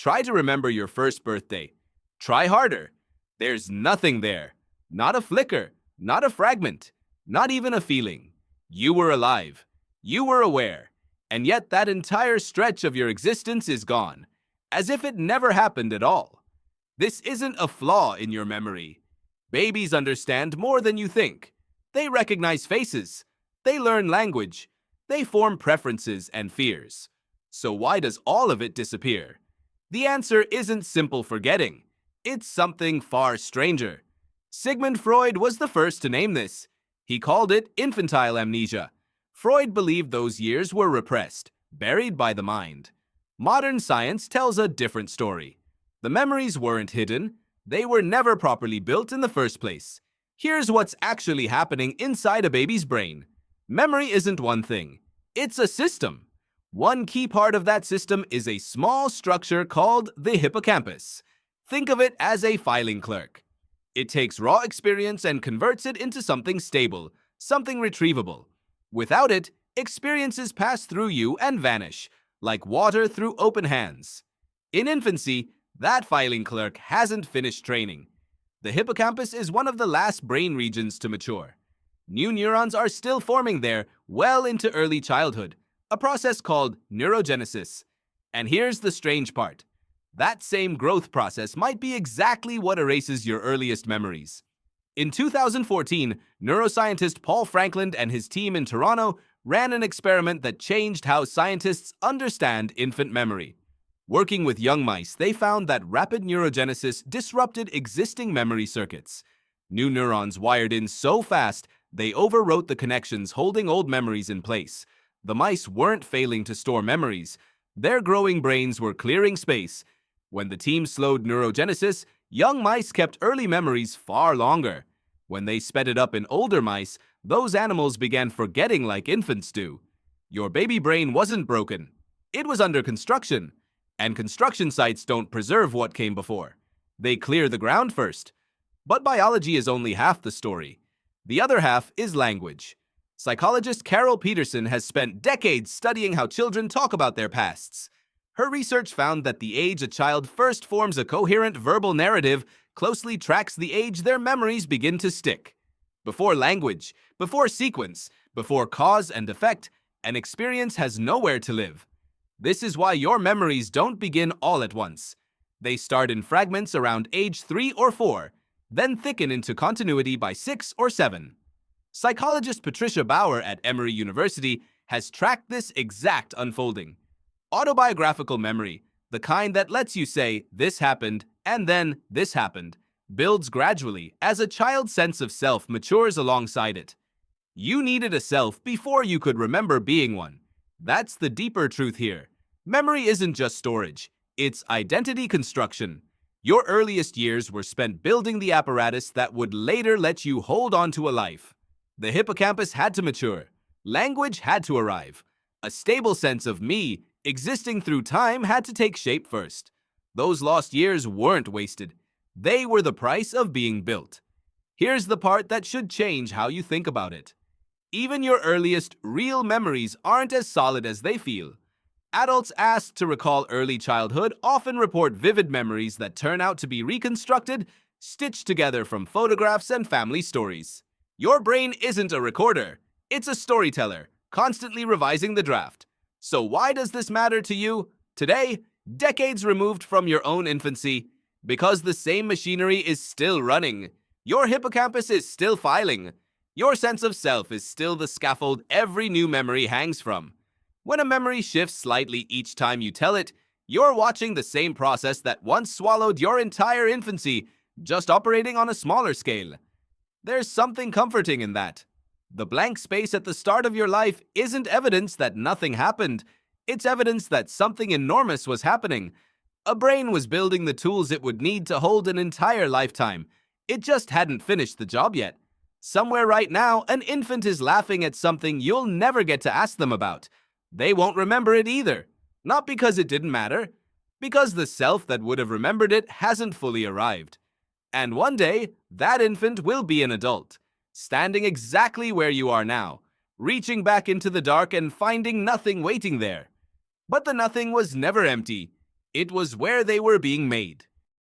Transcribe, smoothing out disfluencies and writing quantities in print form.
Try to remember your first birthday. Try harder. There's nothing there. Not a flicker, not a fragment, not even a feeling. You were alive. You were aware. And yet that entire stretch of your existence is gone, as if it never happened at all. This isn't a flaw in your memory. Babies understand more than you think. They recognize faces. They learn language. They form preferences and fears. So why does all of it disappear? The answer isn't simple forgetting. It's something far stranger. Sigmund Freud was the first to name this. He called it infantile amnesia. Freud believed those years were repressed, buried by the mind. Modern science tells a different story. The memories weren't hidden. They were never properly built in the first place. Here's what's actually happening inside a baby's brain. Memory isn't one thing. It's a system. One key part of that system is a small structure called the hippocampus. Think of it as a filing clerk. It takes raw experience and converts it into something stable, something retrievable. Without it, experiences pass through you and vanish, like water through open hands. In infancy, that filing clerk hasn't finished training. The hippocampus is one of the last brain regions to mature. New neurons are still forming there well into early childhood, a process called neurogenesis. And here's the strange part. That same growth process might be exactly what erases your earliest memories. In 2014, neuroscientist Paul Franklin and his team in Toronto ran an experiment that changed how scientists understand infant memory. Working with young mice, they found that rapid neurogenesis disrupted existing memory circuits. New neurons wired in so fast, they overwrote the connections holding old memories in place. The mice weren't failing to store memories. Their growing brains were clearing space. When the team slowed neurogenesis, young mice kept early memories far longer. When they sped it up in older mice, those animals began forgetting like infants do. Your baby brain wasn't broken. It was under construction. And construction sites don't preserve what came before. They clear the ground first. But biology is only half the story. The other half is language. Psychologist Carol Peterson has spent decades studying how children talk about their pasts. Her research found that the age a child first forms a coherent verbal narrative closely tracks the age their memories begin to stick. Before language, before sequence, before cause and effect, an experience has nowhere to live. This is why your memories don't begin all at once. They start in fragments around age 3 or 4, then thicken into continuity by 6 or 7. Psychologist Patricia Bauer at Emory University has tracked this exact unfolding. Autobiographical memory, the kind that lets you say, this happened, and then this happened, builds gradually as a child's sense of self matures alongside it. You needed a self before you could remember being one. That's the deeper truth here. Memory isn't just storage, it's identity construction. Your earliest years were spent building the apparatus that would later let you hold on to a life. The hippocampus had to mature. Language had to arrive. A stable sense of me existing through time had to take shape first. Those lost years weren't wasted. They were the price of being built. Here's the part that should change how you think about it. Even your earliest real memories aren't as solid as they feel. Adults asked to recall early childhood often report vivid memories that turn out to be reconstructed, stitched together from photographs and family stories. Your brain isn't a recorder. It's a storyteller, constantly revising the draft. So why does this matter to you today, decades removed from your own infancy? Because the same machinery is still running. Your hippocampus is still filing. Your sense of self is still the scaffold every new memory hangs from. When a memory shifts slightly each time you tell it, you're watching the same process that once swallowed your entire infancy, just operating on a smaller scale. There's something comforting in that. The blank space at the start of your life isn't evidence that nothing happened. It's evidence that something enormous was happening. A brain was building the tools it would need to hold an entire lifetime. It just hadn't finished the job yet. Somewhere right now, an infant is laughing at something you'll never get to ask them about. They won't remember it either. Not because it didn't matter, because the self that would have remembered it hasn't fully arrived. And one day, that infant will be an adult, standing exactly where you are now, reaching back into the dark and finding nothing waiting there. But the nothing was never empty. It was where they were being made.